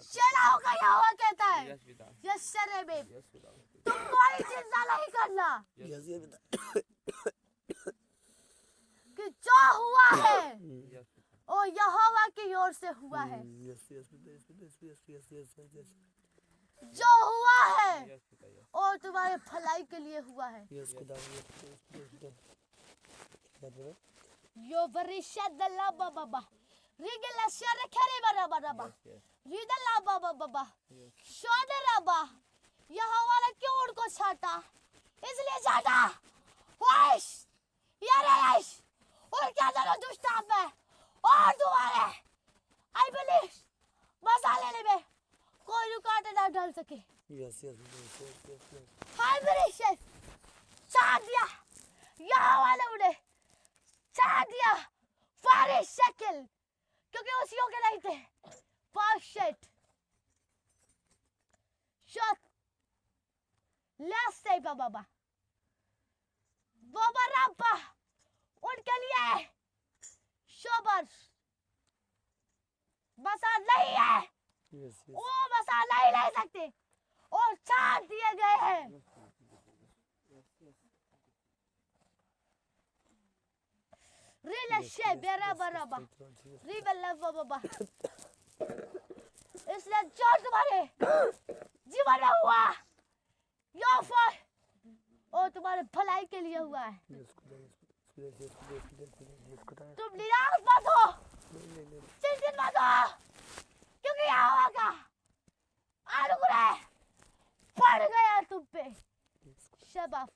सेनाओं का यहोवा कहता है यस सर तुम कोई चिंता नहीं करना कि जो हुआ है वो यहोवा की ओर से हुआ है। जो हुआ है वो तुम्हारे भलाई के लिए हुआ है। यो वरिशद लाबा बाबा रिगला शर खरे बरा बरा रिदला बाबा बाबा शोदराबा यहोवा ने क्यों उनको छाटा, इसलिए छाटा वैश यारे यश और क्या दोनों दुष्ट आप है और तुम्हारे आई बिलीव मसा लेने में कोई रुकावट ना डाल सके। हाय बिलीव छाट दिया यहोवा ने उन्हें छाट दिया फारिश शक्ल क्योंकि उस योग्य नहीं थे। Bullshit. Shut. Let's say बाबा बाबा रब्बा उनके लिए शोबर बसा नहीं है। वो बसा नहीं ले सकते और छाट दिए गए हैं। रिलेशे बेरा बराबा रिबेला बाबा इसलिए जो तुम्हारे जीवन में हुआ यो फल वो तुम्हारे भलाई के लिए हुआ है। तुम निराश मत हो, चिंतित मत हो, क्योंकि यहोवा का अनुग्रह पड़ गया तुम पे। शबाफ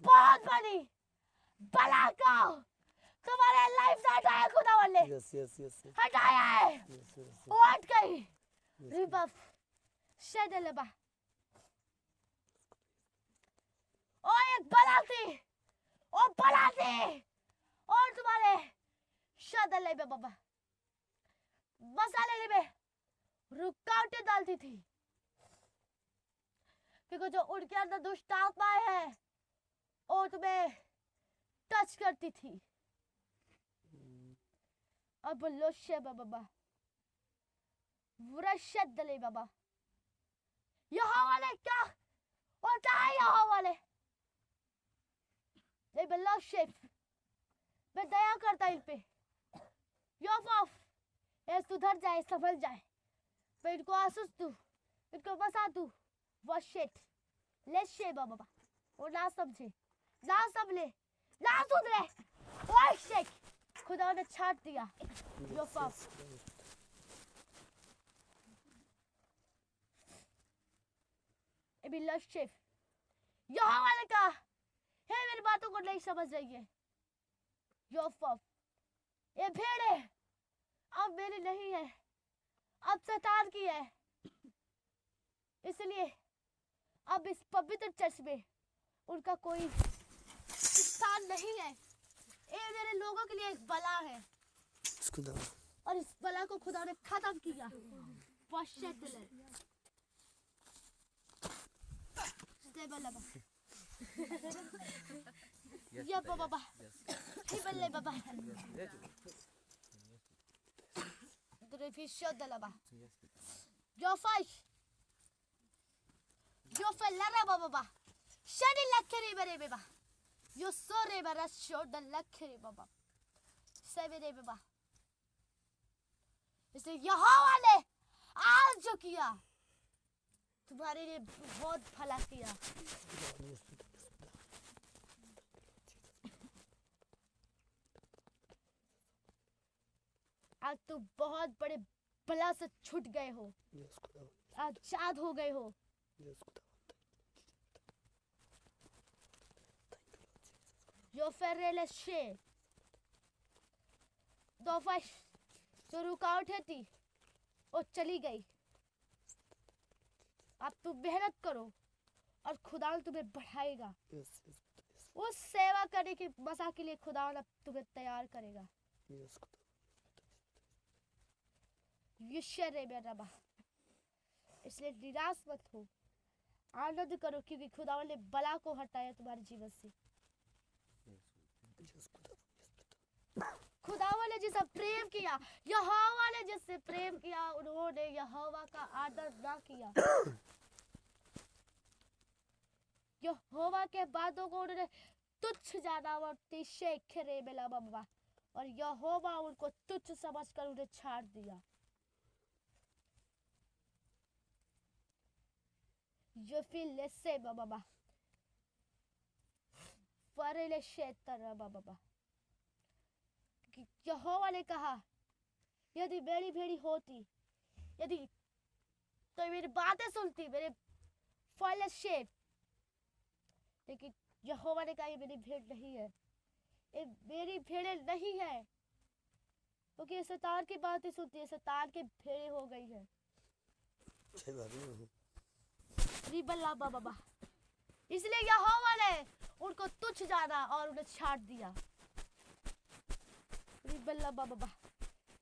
बहुत बड़ी भला का तुम्हारे लाइफ से हटाया खुदावन ने हटाया है। वो हट गई रिबफ शेडलबा ओ एक भला थी ओ भला थी और तुम्हारे शेडले में बाबा मसाले में रुकावटें डालती थी क्योंकि जो उनके अंदर दुष्ट आत्माएं है वो तुम्हें टच करती थी। अब लोशे बाबा वरशद दले बाबा यहोवा ने क्या होता है यहोवा ने ले बलोशे मैं दया करता इन पे योफाफ ये सुधर जाए सफल जाए मैं इनको आसूस दूं इनको बसा दूं वशिट लेशे बाबा वो ना समझे ना समझे ना सुधरे वशिट खुदा ने छाट दिया योफाफ। अभी लश्चिफ यहोवा ने कहा हे मेरी बातों को नहीं समझ रही है योफाफ ये भेड़ है अब मेरी नहीं है अब शैतान की है इसलिए अब इस पवित्र चर्च में उनका कोई स्थान नहीं है। ये मेरे लोगों के लिए एक बला है और इस बला को खुदा ने खत्म किया। या बाबा ही बल्ले बाबा द्रविशो दलबा जो फाइश जो फैलरा बाबा शनि लखरी बरे बाबा यो सोरे बरा शो द लखरी बाबा सेवेरे बाबा इसे यहोवा ने आज जो किया तुम्हारे लिए बहुत भला किया। आज तुम बहुत बड़े बला से छूट गए हो आजाद हो गए हो। जो फेरेले शे दो फाइश जो रुकावटें थी वो चली गई। अब तुम मेहनत करो और खुदा तुम्हें बढ़ाएगा। उस सेवा करने की मसा के लिए खुदा तुम्हें तैयार करेगा। इसलिए निराश मत हो, आनंद करो क्योंकि खुदा ने बला को हटाया तुम्हारे जीवन से। खुदा ने जिससे प्रेम किया, यहोवा ने जिससे प्रेम किया, उन्होंने यहोवा का आदर ना किया। यहोवा के बातों को उन्होंने तुच्छ जाना और यहोवा उनको तुच्छ समझकर उन्हें छाड़ दिया। You feel less say baba फरेले शेतर बाबा। यहोवा ने कहा यदि मेरी भेड़ी होती, यदि तो मेरी बातें सुनती, मेरे फॉरेस्ट शेप, लेकिन यहोवा ने कहा ये मेरी भेड़ नहीं है, ये मेरी भेड़े नहीं है, क्योंकि ये शैतान की बातें सुनती है, शैतान की भेड़े हो गई है। रिबल्ला बाबा, इसलिए यहोवा ने उनको तुच्छ जाना और उन्हें छाड़ दिया। रिबल्ला बाबा,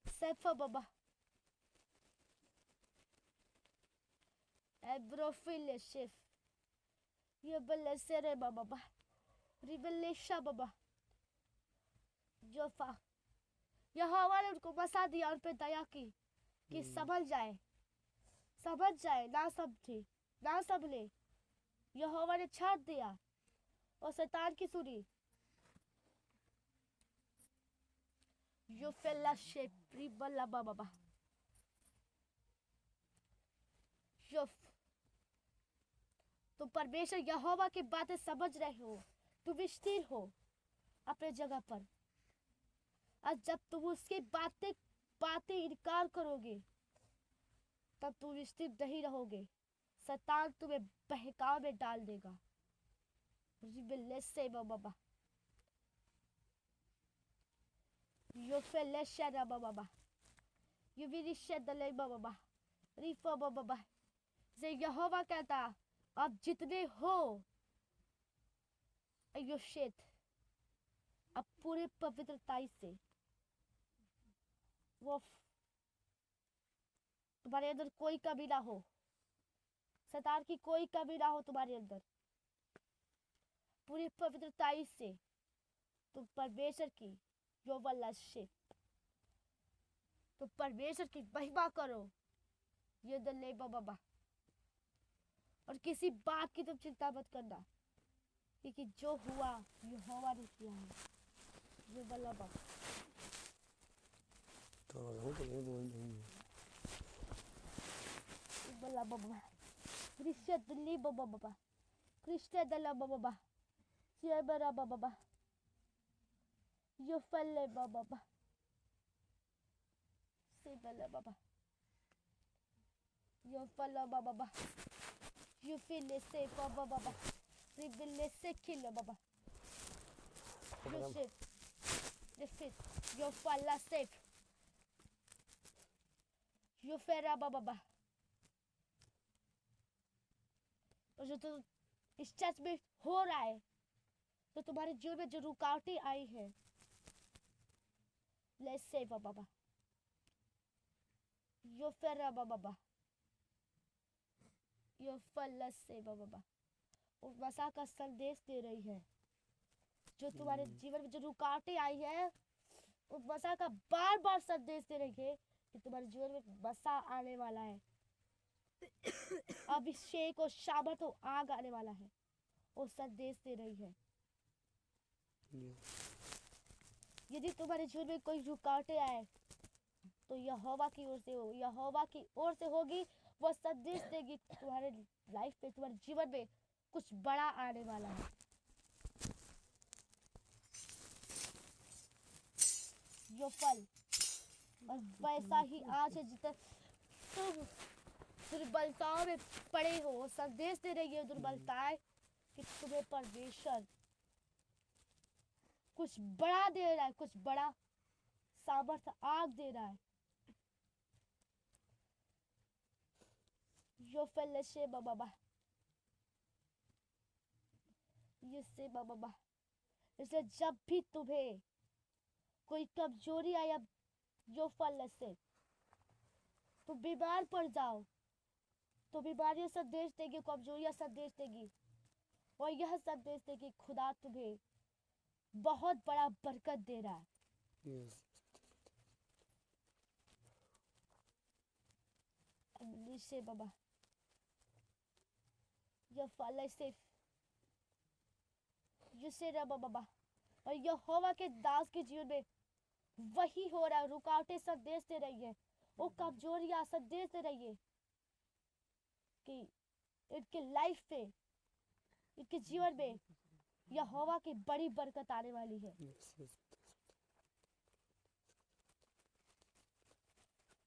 सैफा बाबा, एब्रोफिल शेफ, ये बल्ले सेरे बाबा, रिबल्लेशा बाबा, जोफा, यहोवा ने उनको बसा दिया, उन पे दया की कि समझ जाए, ना समझे, ना समझे, यहोवा ने छाड़ दिया और शैतान की सुनी। यो फेलोशिप रिबल्ला बाबा, यो तुम परमेश्वर यहोवा की बातें समझ रहे हो, तुम स्थिर हो अपने जगह पर, और जब तुम उसकी बातें इनकार करोगे तब तुम स्थिर नहीं रहोगे, शैतान तुम्हें बहकाव में डाल देगा। रिबल्लेसे बाबा, यो फेलेशा बाबा, यो विरिशे दले बाबा, रिफा बाबा, से यहोवा कहता आप जितने हो अयोशेत, अब पूरे पवित्रताई से, वो तुम्हारे अंदर कोई कमी ना हो, शैतान की कोई कमी ना हो तुम्हारे अंदर, पूरी पवित्रताई से तुम परमेश्वर की जो वल्लशिप, तुम परमेश्वर की महिमा करो, ये दले बाबा, और किसी बात की तुम चिंता मत करना, क्योंकि जो हुआ यहोवा ने किया है। ये बल्ला बाबा बल्ला बाबा, कृष्ण दली बाबा, कृष्ण दला बाबा, ये बरा बाबा, ये फले बाबा, से बल्ला बाबा, ये फला बाबा, you feel it safe baba, reveal it kill baba, you safe, the fit, you fall safe, you फेरा baba, और जो तो इस चर्च में हो रहा है, तो तुम्हारे जीवन में जो रुकावटें आई है, let's save baba, you फेरा baba, you fall safe baba, और वसा का संदेश दे रही है, जो तुम्हारे जीवन में जो रुकावटें आई है, उस वसा का बार बार संदेश दे रही है कि तुम्हारे जीवन में वसा आने वाला है, अभिषेक और सामर्थ और आग आने वाला है, वो संदेश दे रही है। यदि तुम्हारे जीवन में कोई रुकावटें आए तो यहोवा की ओर से हो, यहोवा की ओर से होगी, वो संदेश देगी तुम्हारे लाइफ पे, तुम्हारे जीवन में कुछ बड़ा आने वाला है। यो फल, और वैसा ही आज है, जितना तुम दुर्बलताओं में पड़े हो, संदेश दे रही है दुर्बलताएं कि तुम्हें परमेश्वर कुछ बड़ा दे रहा है, कुछ बड़ा सामर्थ आग दे रहा है। यो फेलेशे बाबा, ये से बाबा, इसलिए जब भी तुम्हें कोई कमजोरी आया, जो फल से तुम बीमार पड़ जाओ, तो बीमारियां संदेश देगी, कमजोरियां संदेश देगी, और यह संदेश देगी खुदा तुम्हें बहुत बड़ा बरकत दे रहा है। जिससे बाबा यह फल से जिससे रब बाबा और यहोवा के दास के जीवन में वही हो रहा है। रुकावटें संदेश दे रही है, वो कमजोरियां संदेश दे रही है कि इनके लाइफ पे, इनके जीवन में यहोवा की बड़ी बरकत आने वाली है।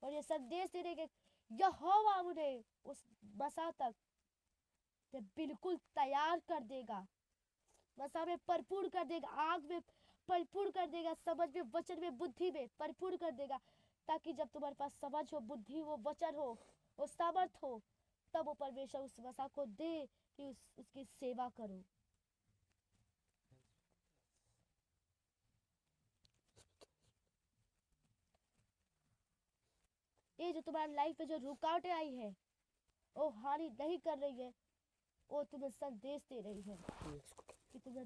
और ये संदेश दे रहे कि यहोवा उन्हें उस बसा तक बिल्कुल तैयार कर देगा, बसा में परिपूर्ण कर देगा, आग में परिपूर्ण कर देगा, समझ में, वचन में, बुद्धि में परिपूर्ण कर देगा, ताकि जब तुम्हारे पास समझ हो, बुद्धि हो, वचन हो, वो सामर्थ हो, तब वो परमेश्वर उस वसा को दे कि उसकी सेवा करो। ये जो तुम्हारी लाइफ में जो रुकावटें आई है, वो हानि नहीं कर रही है, वो तुम्हें संदेश दे रही है कि तुम्हें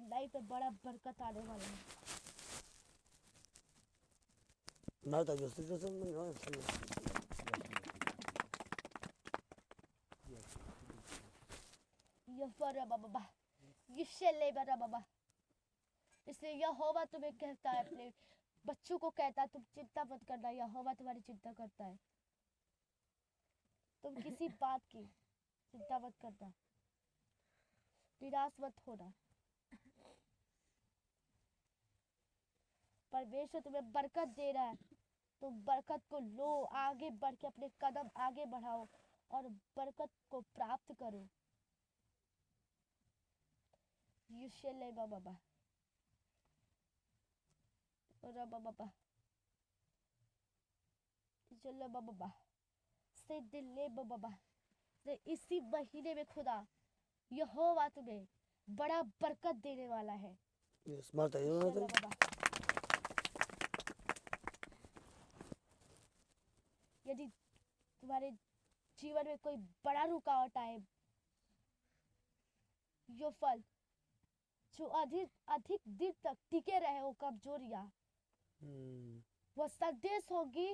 लाइफ में बड़ा बरकत आने वाला है। बाबा इसलिए यहोवा तुम्हें कहता है, अपने बच्चों को कहता है, तुम चिंता मत करना, यहोवा तुम्हारी चिंता करता है। तुम किसी बात की चिंता मत करना, निराश मत होना। परमेश्वर तुम्हें बरकत दे रहा है, तुम बरकत को लो, आगे बढ़ के अपने कदम आगे बढ़ाओ और बरकत को प्राप्त करो। बाबा बाबा से दिले बाबा से इसी महीने में खुदा यहोवा तुम्हें बड़ा बरकत देने वाला है। यदि तुम्हारे जीवन में कोई बड़ा रुकावट आए, यो फल जो अधिक दिन तक टिके रहे, वो कमजोरियां, वो संदेश होगी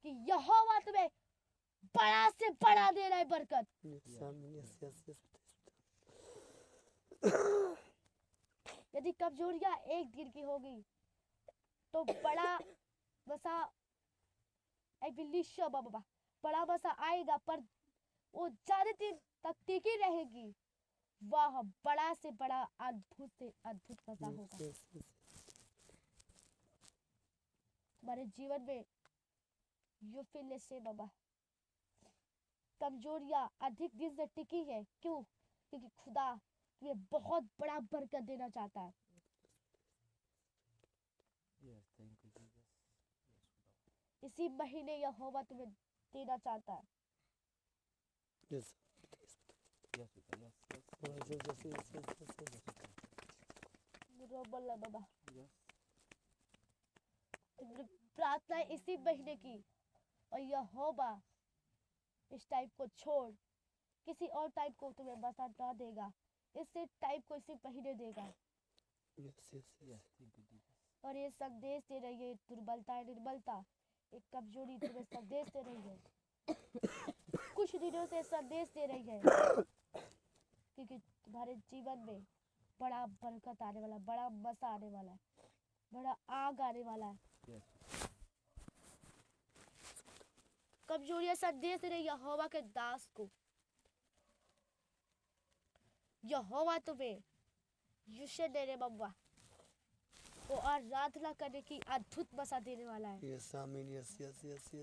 कि यहोवा तुम्हें बड़ा से बड़ा दे रहा है बरकत। यदि कमजोरियां एक दिन की होगी तो बड़ा बसा बाबा बड़ा बसा आएगा, पर वो ज्यादा दिन तक टिकी रहेगी। वह बड़ा से बड़ा अद्भुत से अद्भुत बसा होगा। हमारे जीवन में यू फील से बाबा कमजोरियां अधिक दिन से टिकी है, क्यों? क्योंकि खुदा तुम्हें बहुत बड़ा बरकत देना चाहता है। इसी महीने यहोवा तुम्हें देना चाहता है। बाबा प्रार्थना इसी महीने की, और यहोवा इस टाइप को छोड़ किसी और टाइप को तुम्हें बसा ना देगा, इसी टाइप को इसी महीने देगा। और ये संदेश दे रही है, दुर्बलता निर्बलता, एक कमजोरी तुम्हें संदेश दे रही है। कुछ दिनों से संदेश दे रही है, क्योंकि तुम्हारे जीवन में बड़ा बरकत आने वाला, बड़ा मसा आने वाला है, बड़ा आग आने वाला है। कमजोरियां संदेश दे रही यहोवा के दास को। यहोवा तुम्हें युष्य देने बाबा वो आराधना करने की अद्भुत मसा देने वाला है।